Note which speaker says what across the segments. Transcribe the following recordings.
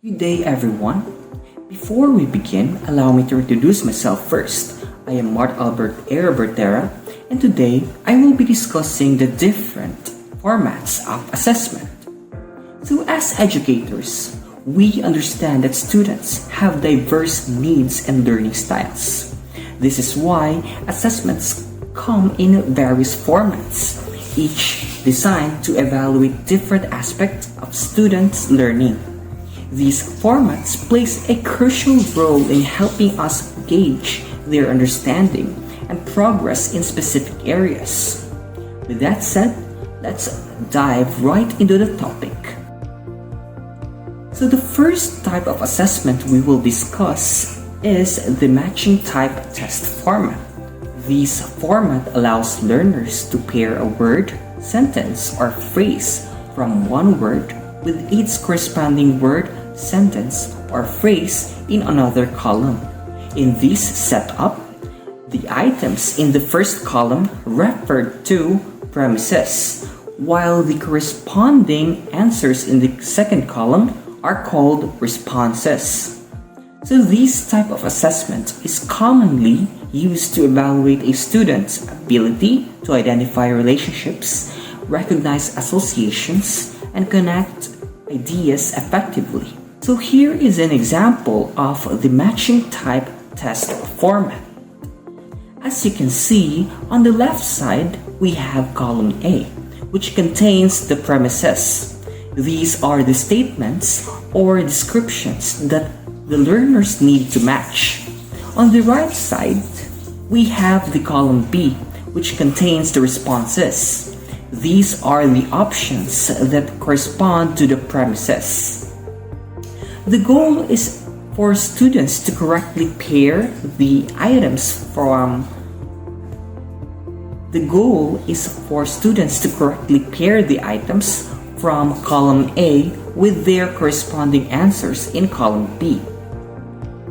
Speaker 1: Good day, everyone. Before we begin, allow me to introduce myself first. I am Mart Albert Arabertera, and today I will be discussing the different formats of assessment. So, as educators, we understand that students have diverse needs and learning styles. This is why assessments come in various formats, each designed to evaluate different aspects of students' learning. These formats plays a crucial role in helping us gauge their understanding and progress in specific areas. With that said, let's dive right into the topic. So the first type of assessment we will discuss is the matching type test format. This format allows learners to pair a word, sentence, or phrase from one word with its corresponding word, sentence, or phrase in another column. In this setup, the items in the first column refer to premises, while the corresponding answers in the second column are called responses. So this type of assessment is commonly used to evaluate a student's ability to identify relationships, recognize associations, and connect ideas effectively. So here is an example of the matching type test format. As you can see, on the left side, we have column A, which contains the premises. These are the statements or descriptions that the learners need to match. On the right side, we have the column B, which contains the responses. These are the options that correspond to the premises. The goal is for students to correctly pair the items from column A with their corresponding answers in column B.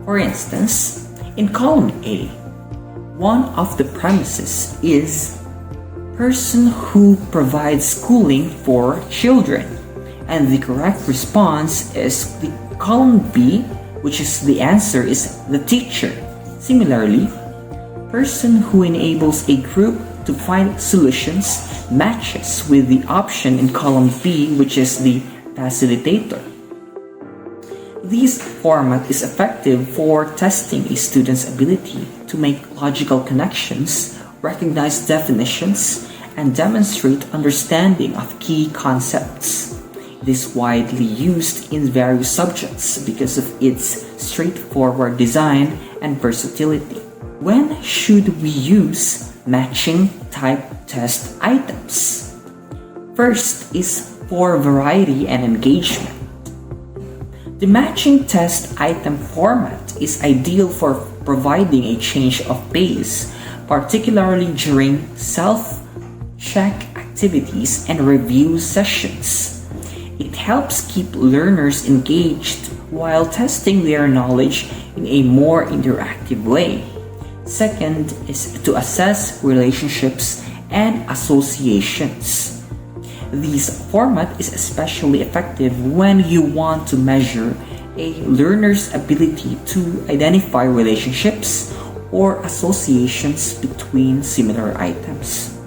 Speaker 1: For instance, in column A, one of the premises is person who provides schooling for children, and the correct response is the column B, which is the answer is the teacher. Similarly, person who enables a group to find solutions matches with the option in column B, which is the facilitator. This format is effective for testing a student's ability to make logical connections, recognize definitions, and demonstrate understanding of key concepts. It is widely used in various subjects because of its straightforward design and versatility. When should we use matching type test items? First is for variety and engagement. The matching test item format is ideal for providing a change of pace, particularly during self-check activities and review sessions. It helps keep learners engaged while testing their knowledge in a more interactive way. Second is to assess relationships and associations. This format is especially effective when you want to measure a learner's ability to identify relationships or associations between similar items.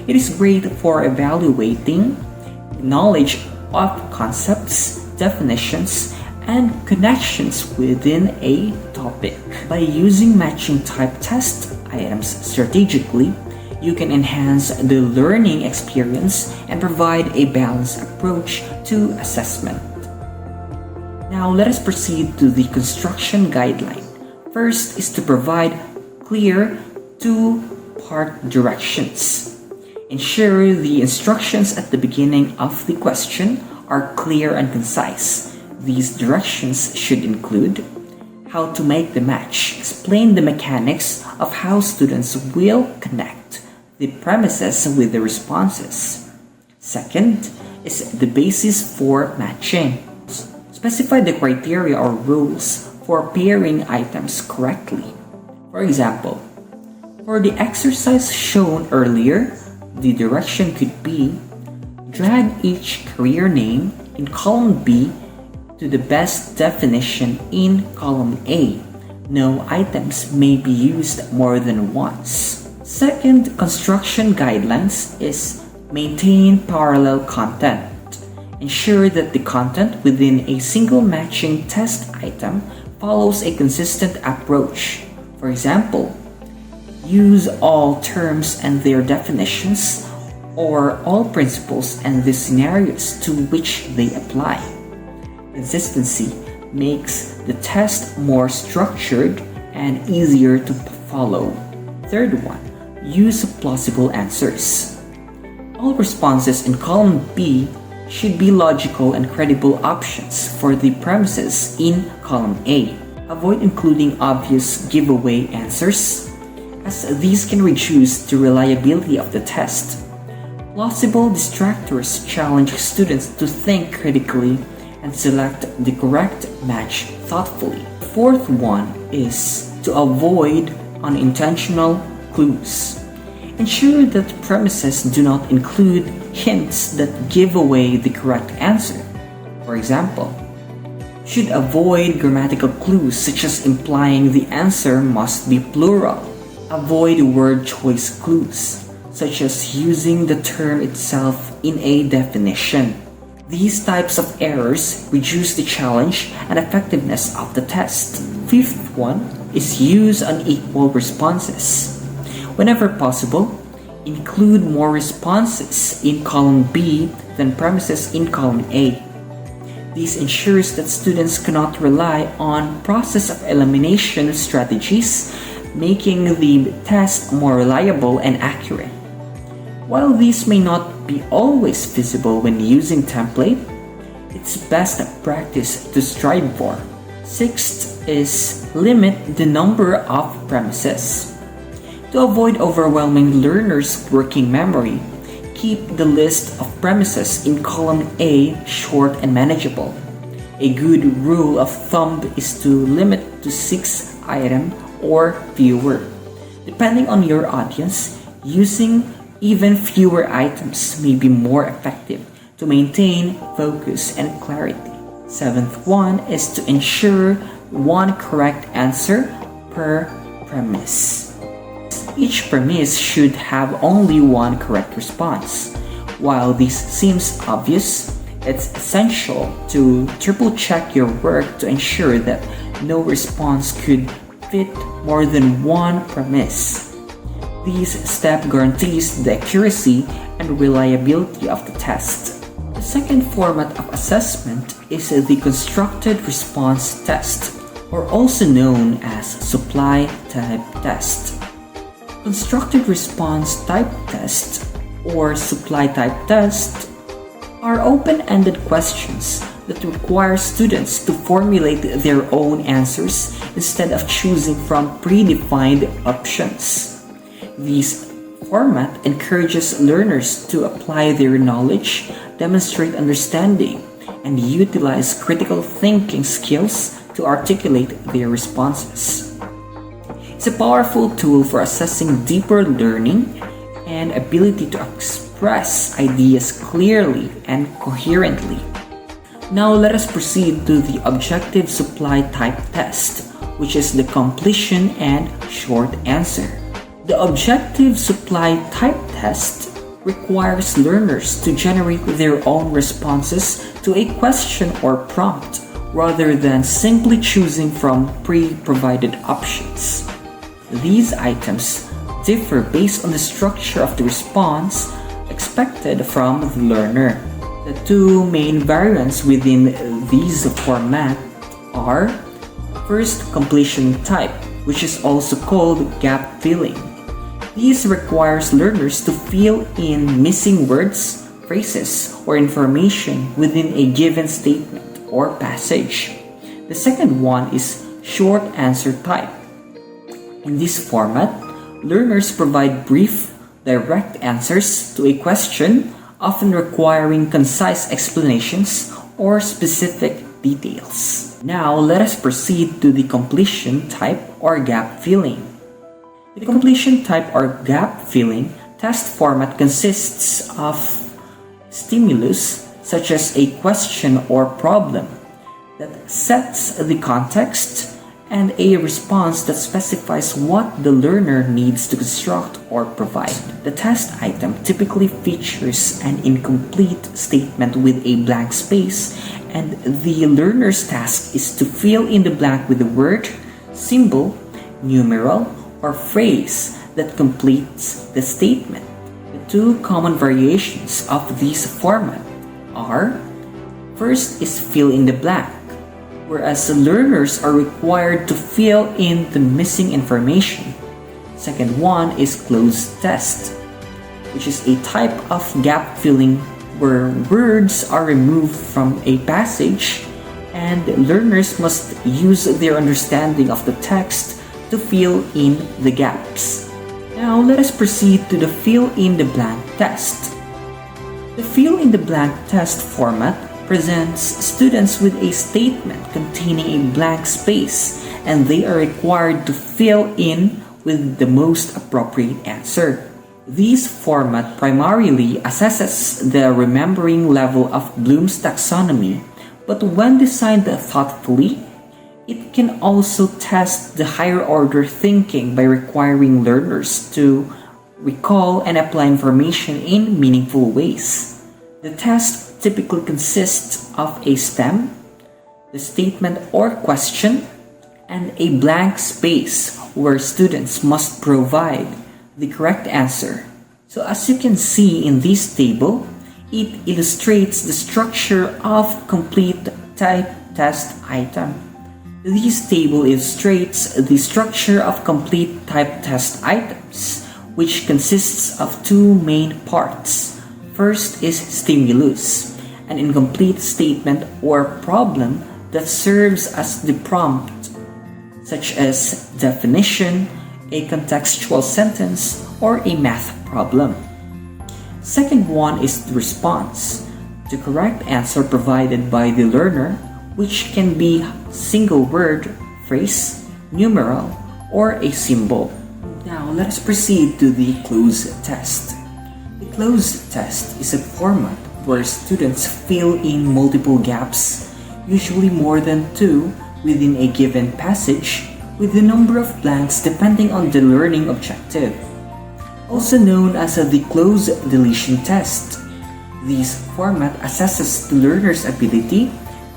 Speaker 1: It is great for evaluating knowledge of concepts, definitions, and connections within a topic. By using matching type test items strategically, you can enhance the learning experience and provide a balanced approach to assessment. Now let us proceed to the construction guideline. First is to provide clear two-part directions. Ensure the instructions at the beginning of the question are clear and concise. These directions should include how to make the match, explain the mechanics of how students will connect the premises with the responses. Second is the basis for matching. Specify the criteria or rules for pairing items correctly. For example, for the exercise shown earlier, the direction could be drag each career name in column B to the best definition in column A. No items may be used more than once. Second construction guidelines is maintain parallel content. Ensure that the content within a single matching test item follows a consistent approach. For example, use all terms and their definitions, or all principles and the scenarios to which they apply. Consistency makes the test more structured and easier to follow. Third one, use plausible answers. All responses in column B should be logical and credible options for the premises in column A. Avoid including obvious giveaway answers, as these can reduce the reliability of the test. Plausible distractors challenge students to think critically and select the correct match thoughtfully. The fourth one is to avoid unintentional clues. Ensure that premises do not include hints that give away the correct answer. For example, should avoid grammatical clues such as implying the answer must be plural. Avoid word choice clues, such as using the term itself in a definition. These types of errors reduce the challenge and effectiveness of the test. Fifth one is use unequal responses. Whenever possible, include more responses in column B than premises in column A. This ensures that students cannot rely on process of elimination strategies, making the test more reliable and accurate. While these may not be always feasible when using template, it's best practice to strive for. Sixth is limit the number of premises. To avoid overwhelming learners' working memory, keep the list of premises in column A short and manageable. A good rule of thumb is to limit to 6 items or fewer. Depending on your audience, using even fewer items may be more effective to maintain focus and clarity. Seventh one is to ensure one correct answer per premise. Each premise should have only one correct response. While this seems obvious, it's essential to triple check your work to ensure that no response could fit more than one premise. This step guarantees the accuracy and reliability of the test. The second format of assessment is the constructed response test, or also known as supply type test. Constructed response type test, or supply type test, are open-ended questions that require students to formulate their own answers instead of choosing from predefined options. This format encourages learners to apply their knowledge, demonstrate understanding, and utilize critical thinking skills to articulate their responses. It's a powerful tool for assessing deeper learning and ability to express ideas clearly and coherently. Now let us proceed to the objective supply type test, which is the completion and short answer. The objective supply type test requires learners to generate their own responses to a question or prompt rather than simply choosing from pre-provided options. These items differ based on the structure of the response expected from the learner. The two main variants within these format are: first, completion type, which is also called gap filling. This requires learners to fill in missing words, phrases, or information within a given statement or passage. The second one is short answer type. In this format, learners provide brief, direct answers to a question, often requiring concise explanations or specific details. Now, let us proceed to the completion type or gap filling. The completion type or gap filling test format consists of stimulus such as a question or problem. that sets the context, and a response that specifies what the learner needs to construct or provide. The test item typically features an incomplete statement with a blank space, and the learner's task is to fill in the blank with a word, symbol, numeral, or phrase that completes the statement. The two common variations of this format are: first is fill in the blank, whereas the learners are required to fill in the missing information. Second one is closed test, which is a type of gap filling where words are removed from a passage and learners must use their understanding of the text to fill in the gaps. Now let us proceed to the fill in the blank test. The fill in the blank test format presents students with a statement containing a blank space, and they are required to fill in with the most appropriate answer. This format primarily assesses the remembering level of Bloom's taxonomy, but when designed thoughtfully, it can also test the higher order thinking by requiring learners to recall and apply information in meaningful ways. The test typically consists of a stem, the statement or question, and a blank space where students must provide the correct answer. So as you can see in this table, it illustrates the structure of complete type test item. This table illustrates the structure of complete type test items, which consists of two main parts. First is stimulus, an incomplete statement or problem that serves as the prompt, such as definition, a contextual sentence, or a math problem. Second one is the response, the correct answer provided by the learner, which can be single word, phrase, numeral, or a symbol. Now let us proceed to the closed test. The closed test is a format where students fill in multiple gaps, usually more than two, within a given passage, with the number of blanks depending on the learning objective. Also known as the close deletion test. This format assesses the learner's ability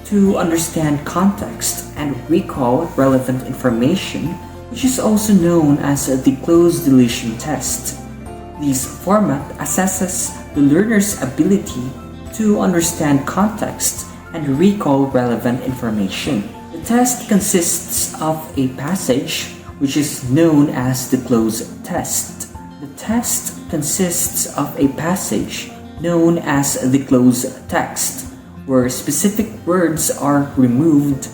Speaker 1: to understand context and recall relevant information, which is also known as the close deletion test. This format assesses the learner's ability to understand context and recall relevant information. The test consists of a passage, which is known as the close test. The test consists of a passage known as the close text, where specific words are removed,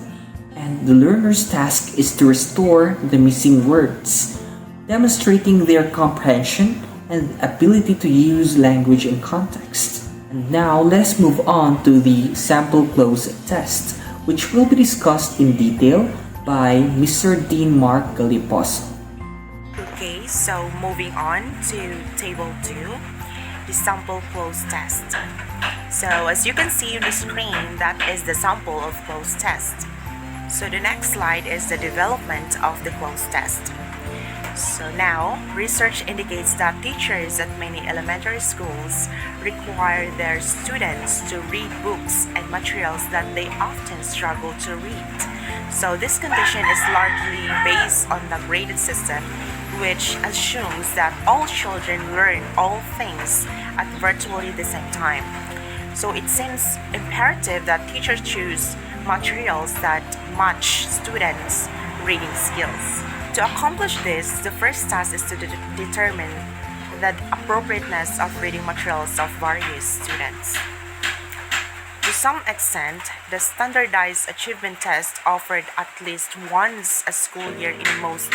Speaker 1: and the learner's task is to restore the missing words, demonstrating their comprehension and ability to use language in context. And now let's move on to the sample close test, which will be discussed in detail by Mr. Dean Mark Galiposo.
Speaker 2: Okay, so moving on to table 2, the sample close test. So as you can see on the screen, that is the sample of close test. So the next slide is the development of the close test. So now, research indicates that teachers at many elementary schools require their students to read books and materials that they often struggle to read. So this condition is largely based on the graded system, which assumes that all children learn all things at virtually the same time. So it seems imperative that teachers choose materials that match students' reading skills. To accomplish this, the first task is to determine the appropriateness of reading materials of various students. To some extent, the standardized achievement test offered at least once a school year in most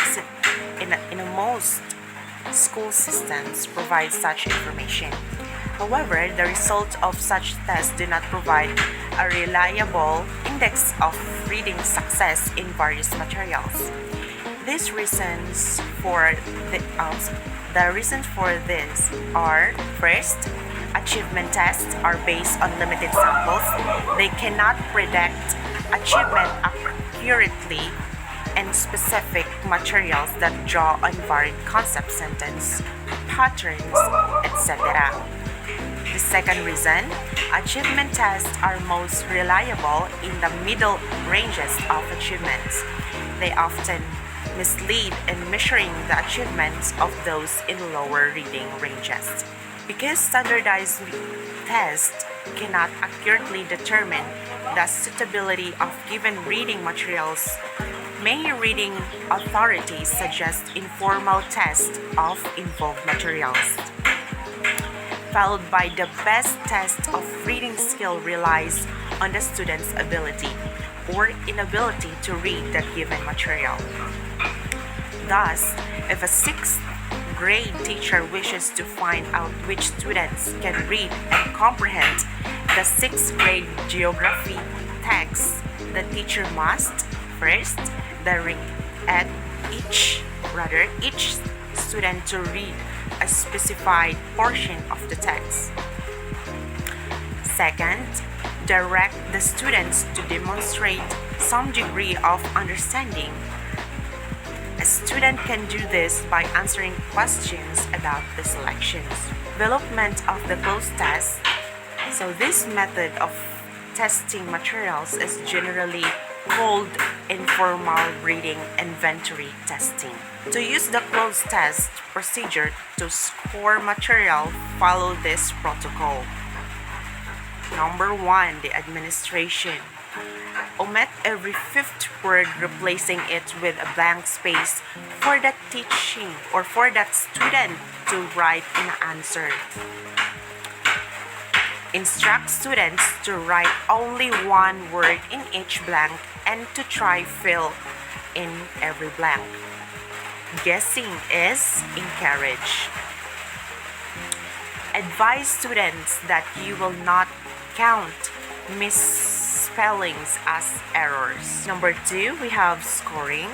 Speaker 2: school systems provides such information. However, the results of such tests do not provide a reliable index of reading success in various materials. The reasons for this are: first, achievement tests are based on limited samples. They cannot predict achievement accurately and specific materials that draw on varied concept sentence, patterns, etc. The second reason, achievement tests are most reliable in the middle ranges of achievements. They often mislead in measuring the achievements of those in lower reading ranges. Because standardized tests cannot accurately determine the suitability of given reading materials, many reading authorities suggest informal tests of involved materials, followed by the best test of reading skill relies on the student's ability or inability to read the given material. Thus, if a sixth grade teacher wishes to find out which students can read and comprehend the sixth grade geography text, the teacher must first direct at each student to read a specified portion of the text. Second, direct the students to demonstrate some degree of understanding. A student can do this by answering questions about the selections. Development of the closed test. So this method of testing materials is generally called informal reading inventory testing. To use the closed test procedure to score material, follow this protocol. Number 1, the administration. Omit every fifth word, replacing it with a blank space for that teaching or for that student to write an answer. Instruct students to write only one word in each blank and to try fill in every blank. Guessing is encouraged. Advise students that you will not count misspellings as errors. Number 2, we have scoring.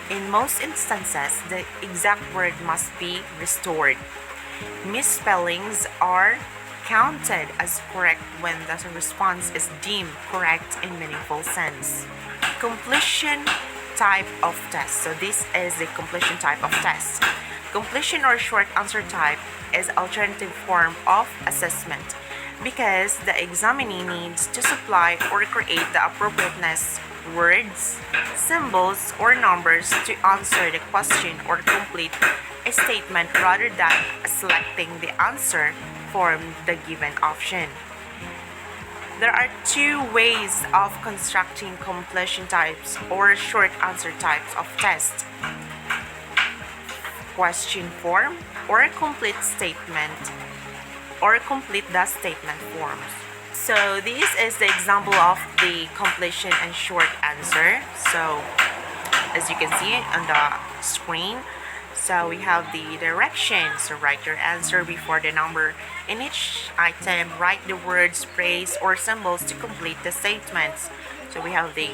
Speaker 2: In most instances, the exact word must be restored. Misspellings are counted as correct when the response is deemed correct in meaningful sense. Completion type of test. So this is the completion type of test. Completion or short answer type is alternative form of assessment because the examinee needs to supply or create the appropriateness words, symbols, or numbers to answer the question or complete a statement rather than selecting the answer from the given option. There are two ways of constructing completion types or short answer types of test. Question form or a complete statement or complete the statement forms. So this is the example of the completion and short answer. So as you can see on the screen, so we have the directions. So write your answer before the number in each item. Write the words, phrase, or symbols to complete the statements. So we have the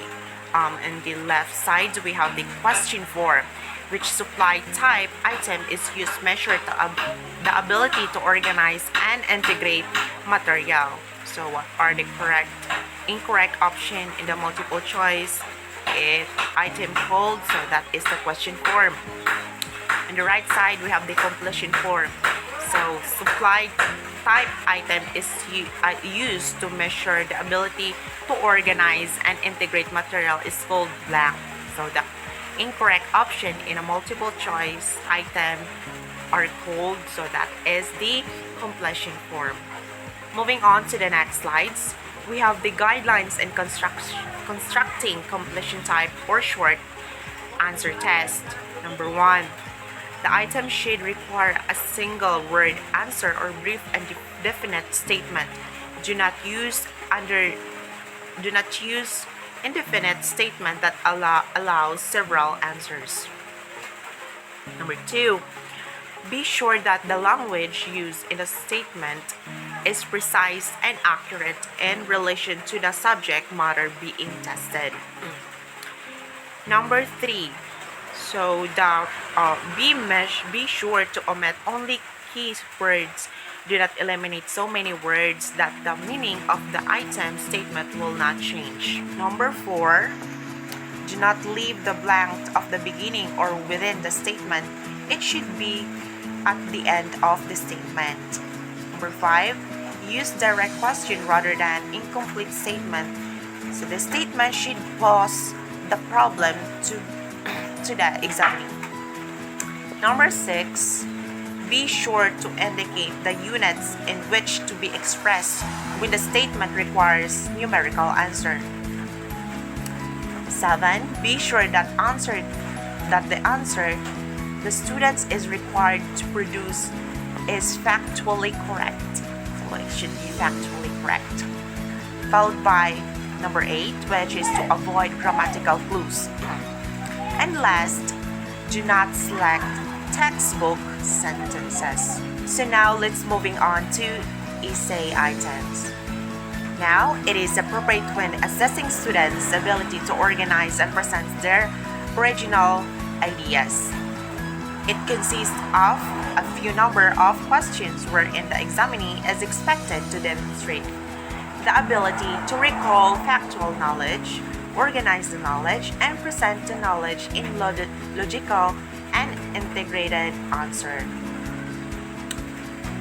Speaker 2: in the left side we have the question form, which supply type item is used measure the ability to organize and integrate material. So what are the correct, incorrect option in the multiple choice? If item called, so that is the question form. On the right side, we have the completion form. So supplied type item is used to measure the ability to organize and integrate material is called blank. So the incorrect option in a multiple choice item are called, so that is the completion form. Moving on to the next slides, we have the guidelines in constructing completion type or short answer test. Number 1, the item should require a single word answer or brief and definite statement. Do not use indefinite statement that allows several answers. Number 2, be sure that the language used in the statement is precise and accurate in relation to the subject matter being tested. Number 3, so be sure to omit only key words Do not eliminate so many words that the meaning of the item statement will not change. Number 4, do not leave the blank of the beginning or within the statement. It should be at the end of the statement. Number 5, use direct question rather than incomplete statement. So the statement should pose the problem to the examinee. Number 6, be sure to indicate the units in which to be expressed when the statement requires numerical answer. 7, be sure that the answer the student is required to produce is factually correct. So it should be factually correct. Followed by number 8, which is to avoid grammatical clues. And last, do not select textbook sentences. So now let's moving on to essay items. Now, it is appropriate when assessing students' ability to organize and present their original ideas. It consists of a few number of questions wherein the examinee is expected to demonstrate the ability to recall factual knowledge, organize the knowledge, and present the knowledge in logical and integrated answer.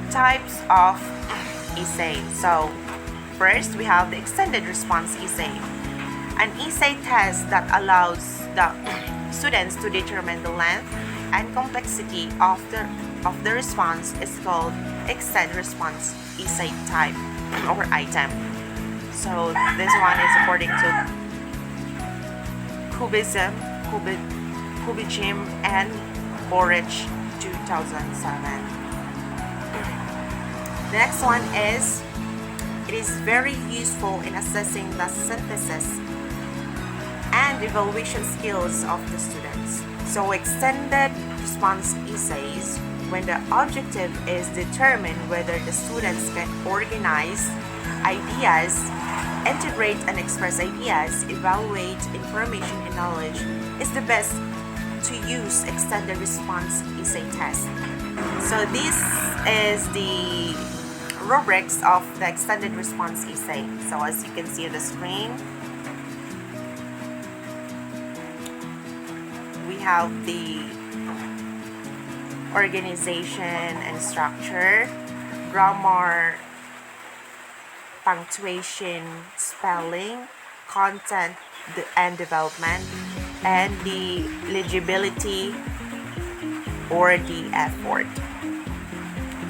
Speaker 2: Types of essay. So, first we have the extended response essay. An essay test that allows the students to determine the length and complexity of the response is called extended response essay type or item. So this one is according to Kubizim and Borich 2007. The next one is, it is very useful in assessing the synthesis and evaluation skills of the students. So extended response essays, when the objective is determine whether the students can organize ideas, integrate and express ideas, evaluate information and knowledge, is the best to use extended response essay test. So this is the rubrics of the extended response essay. So as you can see on the screen, we have the organization and structure, grammar, punctuation, spelling, content and development, and the legibility or the effort.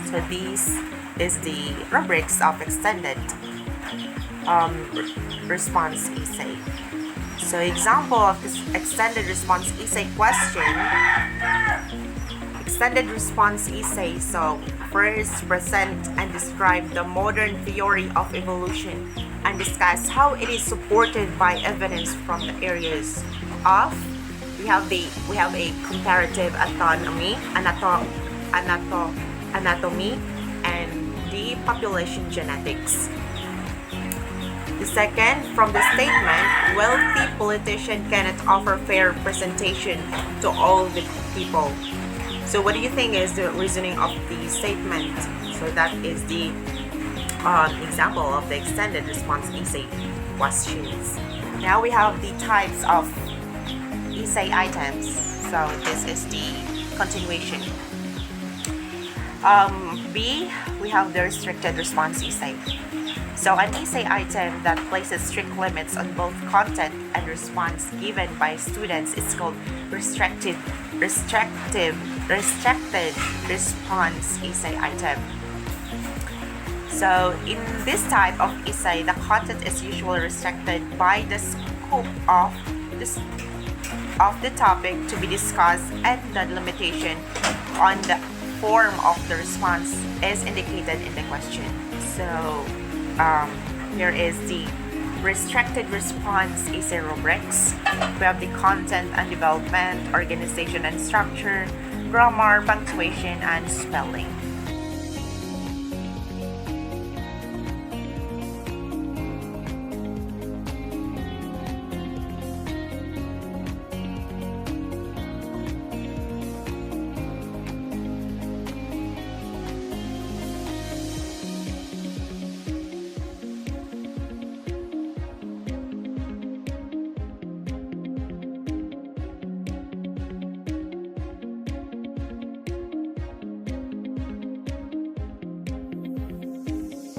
Speaker 2: So these is the rubrics of extended response essay. So example of this extended response essay question. Extended response essay. So first, present and describe the modern theory of evolution and discuss how it is supported by evidence from the areas of we have a comparative anatomy and the population genetics. The second, from the statement, wealthy politician cannot offer fair representation to all the people. So what do you think is the reasoning of the statement? So that is the example of the extended response essay questions. Now we have the types of essay items. So this is the continuation. B, we have the restricted response essay. So an essay item that places strict limits on both content and response given by students is called restricted response essay item. So in this type of essay, the content is usually restricted by the scope of the topic to be discussed, and the limitation on the form of the response is indicated in the question. So here is the restricted response essay rubrics. We have the content and development, organization and structure, grammar, punctuation, and spelling.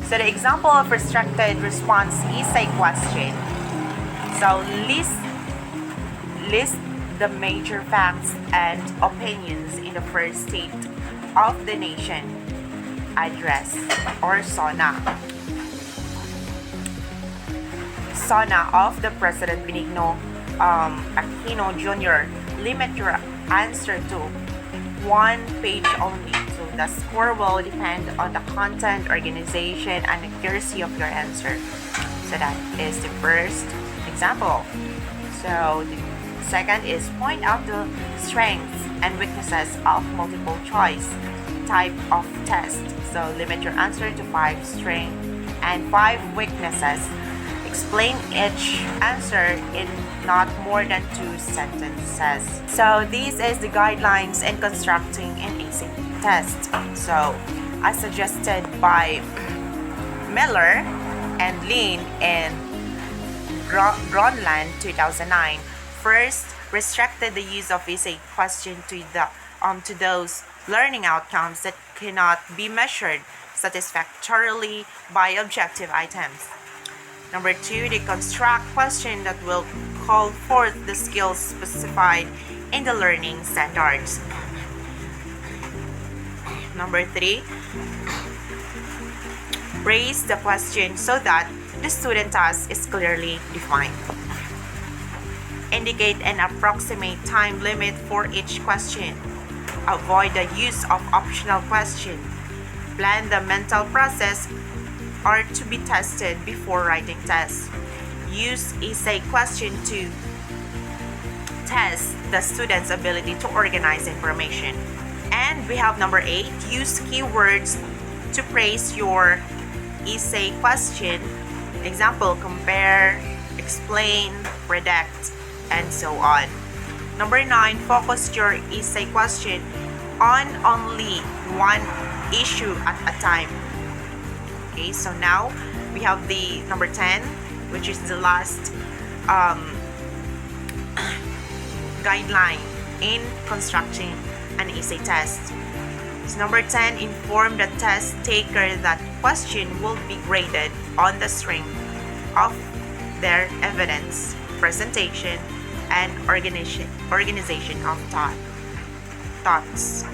Speaker 2: So the example of restricted response essay question. So list the major facts and opinions in the first state of the nation address or SONA of the President Benigno Aquino Jr. Limit your answer to one page only. So the score will depend on the content, organization, and accuracy of your answer. So that is the first example. So the second is point out the strengths and weaknesses of multiple choice type of test. So limit your answer to 5 strengths and 5 weaknesses. Explain each answer in not more than 2 sentences. So this is the guidelines in constructing an essay test. So as suggested by Miller and Lin in Gronland 2009, first restricted the use of essay question to those learning outcomes that cannot be measured satisfactorily by objective items. Number 2, they construct questions that will call forth the skills specified in the learning standards. Number 3, phrase the question so that the student task is clearly defined. Indicate an approximate time limit for each question. Avoid the use of optional questions. Plan the mental process are to be tested before writing tests. Use essay question to test the student's ability to organize information. And we have number 8, use keywords to praise your essay question. Example, compare, explain, predict, and so on. Number 9, focus your essay question on only one issue at a time. Okay, so now we have the number 10, which is the last guideline in constructing an essay test. So number 10, inform the test taker that question will be graded on the strength of their evidence, presentation, and organization of thoughts.